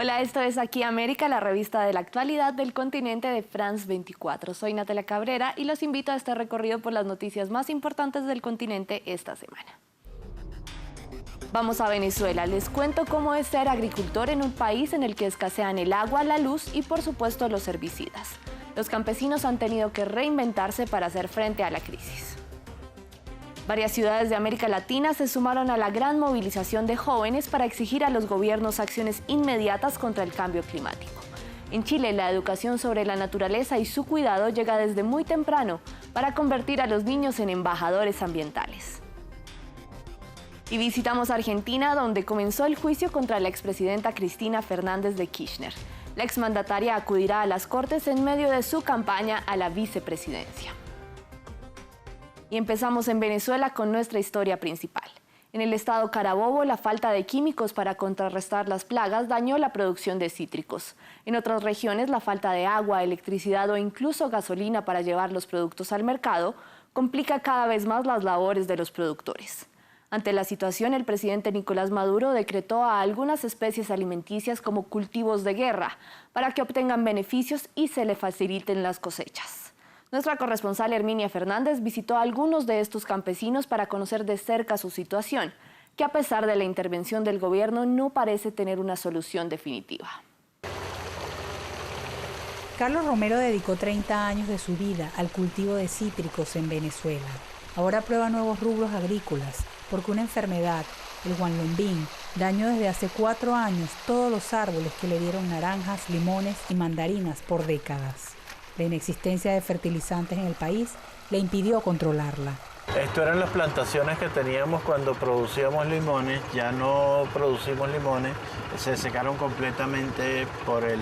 Hola, esto es Aquí América, la revista de la actualidad del continente de France 24. Soy Natalia Cabrera y los invito a este recorrido por las noticias más importantes del continente esta semana. Vamos a Venezuela. Les cuento cómo es ser agricultor en un país en el que escasean el agua, la luz y, por supuesto, los herbicidas. Los campesinos han tenido que reinventarse para hacer frente a la crisis. Varias ciudades de América Latina se sumaron a la gran movilización de jóvenes para exigir a los gobiernos acciones inmediatas contra el cambio climático. En Chile, la educación sobre la naturaleza y su cuidado llega desde muy temprano para convertir a los niños en embajadores ambientales. Y visitamos Argentina, donde comenzó el juicio contra la expresidenta Cristina Fernández de Kirchner. La exmandataria acudirá a las Cortes en medio de su campaña a la vicepresidencia. Y empezamos en Venezuela con nuestra historia principal. En el estado Carabobo, la falta de químicos para contrarrestar las plagas dañó la producción de cítricos. En otras regiones, la falta de agua, electricidad o incluso gasolina para llevar los productos al mercado complica cada vez más las labores de los productores. Ante la situación, el presidente Nicolás Maduro decretó a algunas especies alimenticias como cultivos de guerra para que obtengan beneficios y se le faciliten las cosechas. Nuestra corresponsal Herminia Fernández visitó a algunos de estos campesinos para conocer de cerca su situación, que a pesar de la intervención del gobierno no parece tener una solución definitiva. Carlos Romero dedicó 30 años de su vida al cultivo de cítricos en Venezuela. Ahora prueba nuevos rubros agrícolas, porque una enfermedad, el guanlombín, dañó desde hace 4 años todos los árboles que le dieron naranjas, limones y mandarinas por décadas. La inexistencia de fertilizantes en el país le impidió controlarla. Esto eran las plantaciones que teníamos cuando producíamos limones, ya no producimos limones, se secaron completamente por el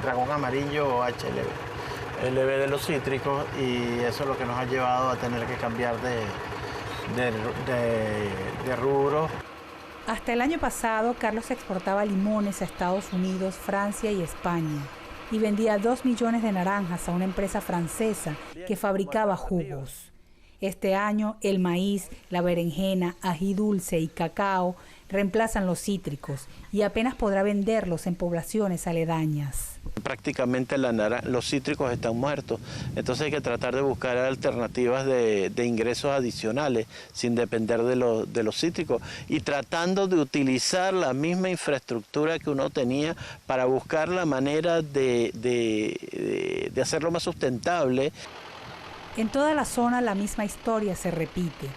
dragón amarillo o HLB, el LB de los cítricos, y eso es lo que nos ha llevado a tener que cambiar de rubro. Hasta el año pasado, Carlos exportaba limones a Estados Unidos, Francia y España, y vendía 2 millones de naranjas a una empresa francesa que fabricaba jugos. Este año, el maíz, la berenjena, ají dulce y cacao reemplazan los cítricos y apenas podrá venderlos en poblaciones aledañas. Prácticamente los cítricos están muertos, entonces hay que tratar de buscar alternativas de ingresos adicionales sin depender de los cítricos y tratando de utilizar la misma infraestructura que uno tenía para buscar la manera de hacerlo más sustentable. En toda la zona la misma historia se repite.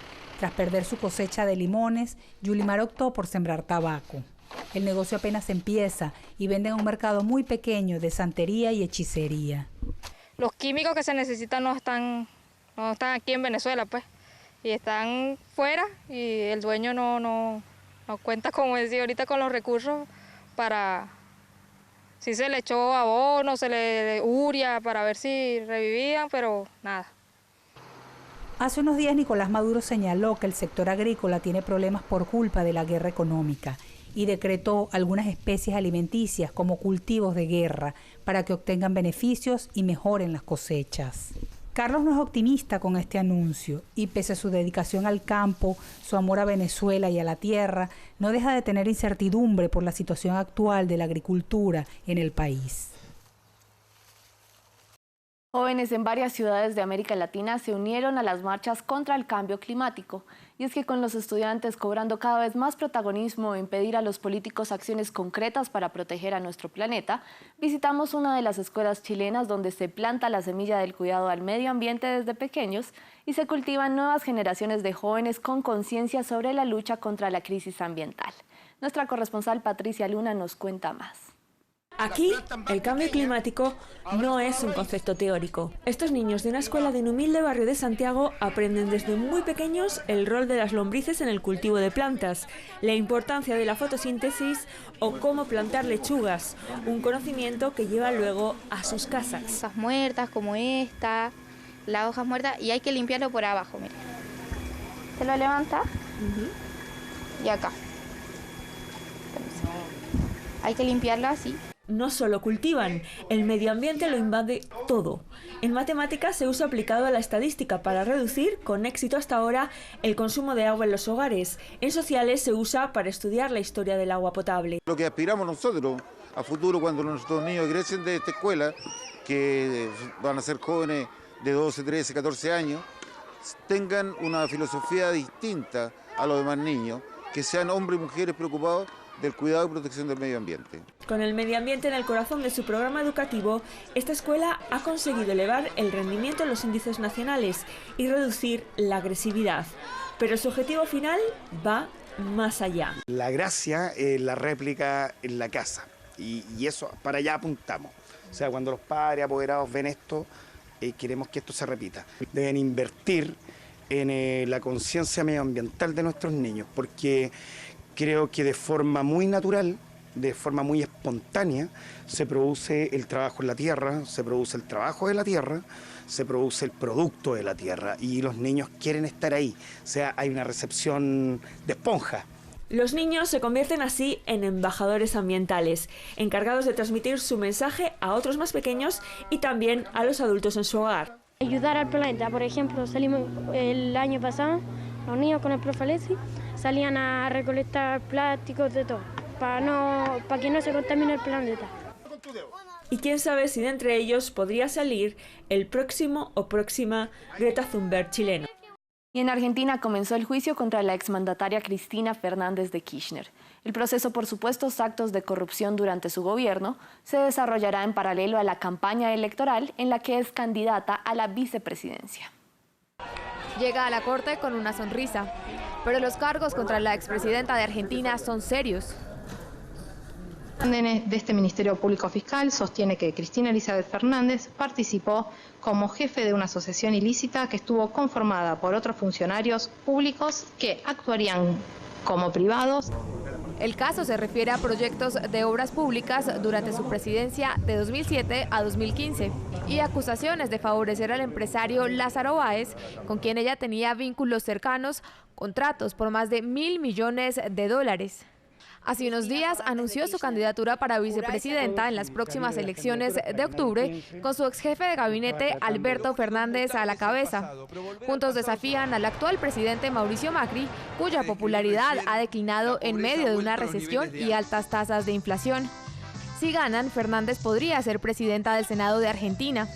Tras perder su cosecha de limones, Yulimar optó por sembrar tabaco. El negocio apenas empieza y vende en un mercado muy pequeño de santería y hechicería. Los químicos que se necesitan no están aquí en Venezuela, pues, y están fuera, y el dueño no cuenta, como decía ahorita, con los recursos para... Sí se le echó abono, se le urea para ver si revivían, pero nada. Hace unos días Nicolás Maduro señaló que el sector agrícola tiene problemas por culpa de la guerra económica y decretó algunas especies alimenticias como cultivos de guerra para que obtengan beneficios y mejoren las cosechas. Carlos no es optimista con este anuncio y pese a su dedicación al campo, su amor a Venezuela y a la tierra, no deja de tener incertidumbre por la situación actual de la agricultura en el país. Jóvenes en varias ciudades de América Latina se unieron a las marchas contra el cambio climático. Y es que con los estudiantes cobrando cada vez más protagonismo en pedir a los políticos acciones concretas para proteger a nuestro planeta, visitamos una de las escuelas chilenas donde se planta la semilla del cuidado al medio ambiente desde pequeños y se cultivan nuevas generaciones de jóvenes con conciencia sobre la lucha contra la crisis ambiental. Nuestra corresponsal Patricia Luna nos cuenta más. Aquí, el cambio climático no es un concepto teórico. Estos niños de una escuela de un humilde barrio de Santiago aprenden desde muy pequeños el rol de las lombrices en el cultivo de plantas, la importancia de la fotosíntesis o cómo plantar lechugas, un conocimiento que llevan luego a sus casas. Hojas muertas como esta, las hojas muertas, y hay que limpiarlo por abajo, mira. Se lo levanta y acá. Hay que limpiarlo así. No solo cultivan, el medio ambiente lo invade todo. En matemáticas se usa aplicado a la estadística para reducir, con éxito hasta ahora, el consumo de agua en los hogares. En sociales se usa para estudiar la historia del agua potable. Lo que aspiramos nosotros a futuro, cuando nuestros niños egresen de esta escuela, que van a ser jóvenes de 12, 13, 14 años, tengan una filosofía distinta a los demás niños, que sean hombres y mujeres preocupados del cuidado y protección del medio ambiente. Con el medio ambiente en el corazón de su programa educativo, esta escuela ha conseguido elevar el rendimiento en los índices nacionales y reducir la agresividad. Pero su objetivo final va más allá. La gracia es la réplica en la casa y eso, para allá apuntamos. O sea, cuando los padres apoderados ven esto, queremos que esto se repita. Deben invertir en la conciencia medioambiental de nuestros niños, porque creo que de forma muy natural, de forma muy espontánea, se produce el trabajo en la tierra, se produce el trabajo de la tierra, se produce el producto de la tierra y los niños quieren estar ahí. O sea, hay una recepción de esponja. Los niños se convierten así en embajadores ambientales, encargados de transmitir su mensaje a otros más pequeños y también a los adultos en su hogar. Ayudar al planeta, por ejemplo, salimos el año pasado, los niños con el profe Alexis salían a recolectar plásticos de todo, para que no se contamine el planeta. Y quién sabe si de entre ellos podría salir el próximo o próxima Greta Thunberg chileno. Y en Argentina comenzó el juicio contra la exmandataria Cristina Fernández de Kirchner. El proceso por supuestos actos de corrupción durante su gobierno se desarrollará en paralelo a la campaña electoral en la que es candidata a la vicepresidencia. Llega a la corte con una sonrisa, pero los cargos contra la expresidenta de Argentina son serios. De este Ministerio Público Fiscal sostiene que Cristina Elizabeth Fernández participó como jefe de una asociación ilícita que estuvo conformada por otros funcionarios públicos que actuarían como privados. El caso se refiere a proyectos de obras públicas durante su presidencia de 2007 a 2015 y acusaciones de favorecer al empresario Lázaro Báez, con quien ella tenía vínculos cercanos, contratos por más de $1.000 millones. Hace unos días anunció su candidatura para vicepresidenta en las próximas elecciones de octubre, con su ex jefe de gabinete Alberto Fernández a la cabeza. Juntos desafían al actual presidente Mauricio Macri, cuya popularidad ha declinado en medio de una recesión y altas tasas de inflación. Si ganan, Fernández podría ser presidenta del Senado de Argentina.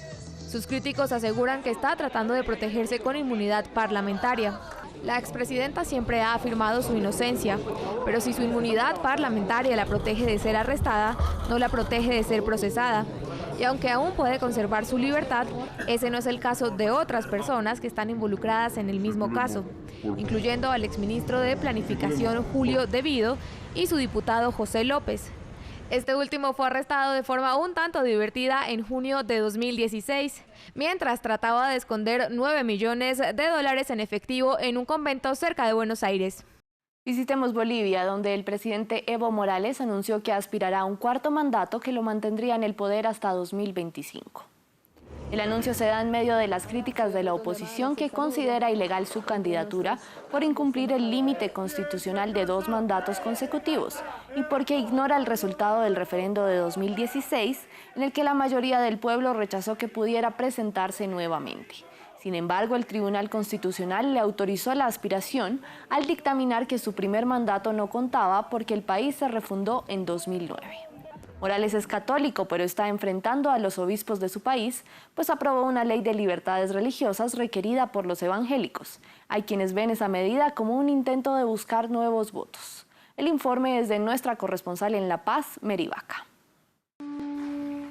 Sus críticos aseguran que está tratando de protegerse con inmunidad parlamentaria. La expresidenta siempre ha afirmado su inocencia, pero si su inmunidad parlamentaria la protege de ser arrestada, no la protege de ser procesada. Y aunque aún puede conservar su libertad, ese no es el caso de otras personas que están involucradas en el mismo caso, incluyendo al exministro de Planificación Julio De Vido y su diputado José López. Este último fue arrestado de forma un tanto divertida en junio de 2016, mientras trataba de esconder $9 millones en efectivo en un convento cerca de Buenos Aires. Visitemos Bolivia, donde el presidente Evo Morales anunció que aspirará a un cuarto mandato que lo mantendría en el poder hasta 2025. El anuncio se da en medio de las críticas de la oposición, que considera ilegal su candidatura por incumplir el límite constitucional de 2 mandatos consecutivos y porque ignora el resultado del referendo de 2016, en el que la mayoría del pueblo rechazó que pudiera presentarse nuevamente. Sin embargo, el Tribunal Constitucional le autorizó la aspiración al dictaminar que su primer mandato no contaba porque el país se refundó en 2009. Morales es católico, pero está enfrentando a los obispos de su país, pues aprobó una ley de libertades religiosas requerida por los evangélicos. Hay quienes ven esa medida como un intento de buscar nuevos votos. El informe es de nuestra corresponsal en La Paz, Mary Vaca.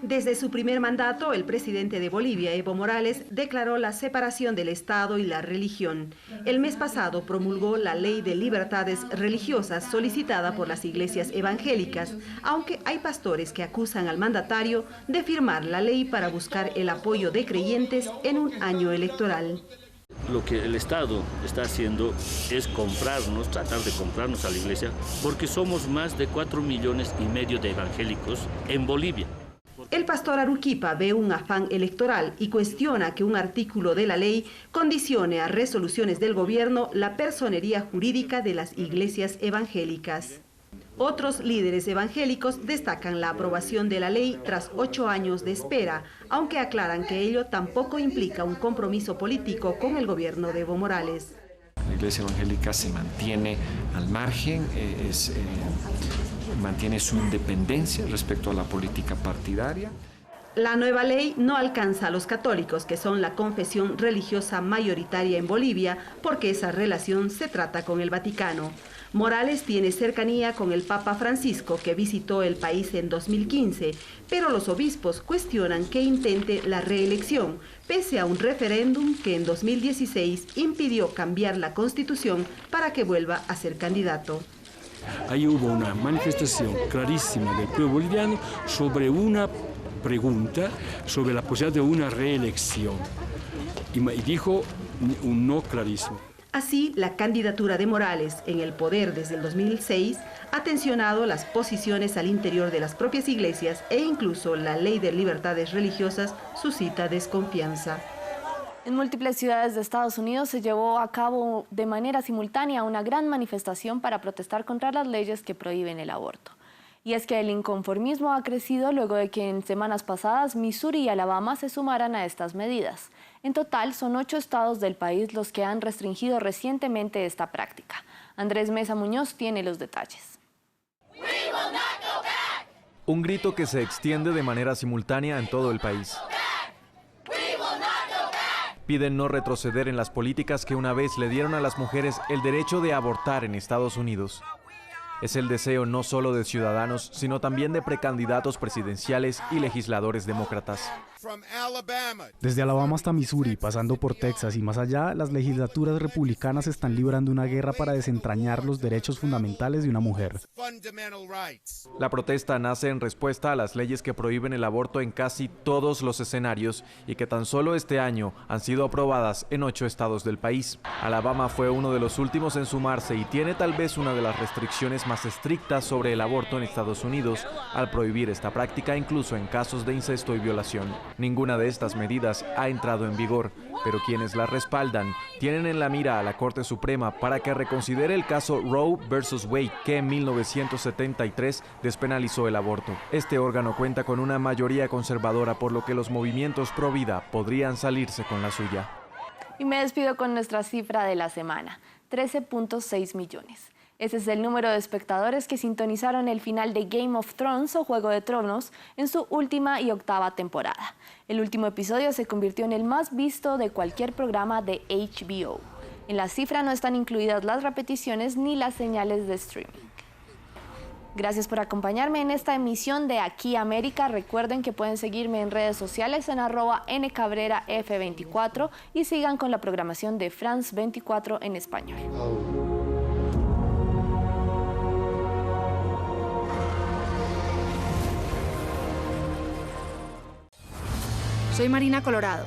Desde su primer mandato, el presidente de Bolivia, Evo Morales, declaró la separación del Estado y la religión. El mes pasado promulgó la Ley de Libertades Religiosas solicitada por las iglesias evangélicas, aunque hay pastores que acusan al mandatario de firmar la ley para buscar el apoyo de creyentes en un año electoral. Lo que el Estado está haciendo es tratar de comprarnos a la iglesia, porque somos más de 4,5 millones de evangélicos en Bolivia. El pastor Aruquipa ve un afán electoral y cuestiona que un artículo de la ley condicione a resoluciones del gobierno la personería jurídica de las iglesias evangélicas. Otros líderes evangélicos destacan la aprobación de la ley tras 8 años de espera, aunque aclaran que ello tampoco implica un compromiso político con el gobierno de Evo Morales. Iglesia Evangélica se mantiene al margen, mantiene su independencia respecto a la política partidaria. La nueva ley no alcanza a los católicos, que son la confesión religiosa mayoritaria en Bolivia, porque esa relación se trata con el Vaticano. Morales tiene cercanía con el Papa Francisco, que visitó el país en 2015, pero los obispos cuestionan que intente la reelección, pese a un referéndum que en 2016 impidió cambiar la Constitución para que vuelva a ser candidato. Ahí hubo una manifestación clarísima del pueblo boliviano sobre una pregunta sobre la posibilidad de una reelección y dijo un no clarísimo. Así, la candidatura de Morales en el poder desde el 2006 ha tensionado las posiciones al interior de las propias iglesias e incluso la ley de libertades religiosas suscita desconfianza. En múltiples ciudades de Estados Unidos se llevó a cabo de manera simultánea una gran manifestación para protestar contra las leyes que prohíben el aborto. Y es que el inconformismo ha crecido luego de que en semanas pasadas Missouri y Alabama se sumaran a estas medidas. En total, son 8 estados del país los que han restringido recientemente esta práctica. Andrés Mesa Muñoz tiene los detalles. Un grito que se extiende de manera simultánea en todo el país. Piden no retroceder en las políticas que una vez le dieron a las mujeres el derecho de abortar en Estados Unidos. Es el deseo no solo de ciudadanos, sino también de precandidatos presidenciales y legisladores demócratas. Desde Alabama hasta Missouri, pasando por Texas y más allá, las legislaturas republicanas están librando una guerra para desentrañar los derechos fundamentales de una mujer. La protesta nace en respuesta a las leyes que prohíben el aborto en casi todos los escenarios y que tan solo este año han sido aprobadas en 8 estados del país. Alabama fue uno de los últimos en sumarse y tiene tal vez una de las restricciones más estrictas sobre el aborto en Estados Unidos, al prohibir esta práctica incluso en casos de incesto y violación. Ninguna de estas medidas ha entrado en vigor, pero quienes las respaldan tienen en la mira a la Corte Suprema para que reconsidere el caso Roe versus Wade, que en 1973 despenalizó el aborto. Este órgano cuenta con una mayoría conservadora, por lo que los movimientos pro vida podrían salirse con la suya. Y me despido con nuestra cifra de la semana, 13.6 millones. Ese es el número de espectadores que sintonizaron el final de Game of Thrones o Juego de Tronos en su última y 8ª temporada. El último episodio se convirtió en el más visto de cualquier programa de HBO. En la cifra no están incluidas las repeticiones ni las señales de streaming. Gracias por acompañarme en esta emisión de Aquí América. Recuerden que pueden seguirme en redes sociales en @ncabreraf24 y sigan con la programación de France 24 en español. Soy Marina Colorado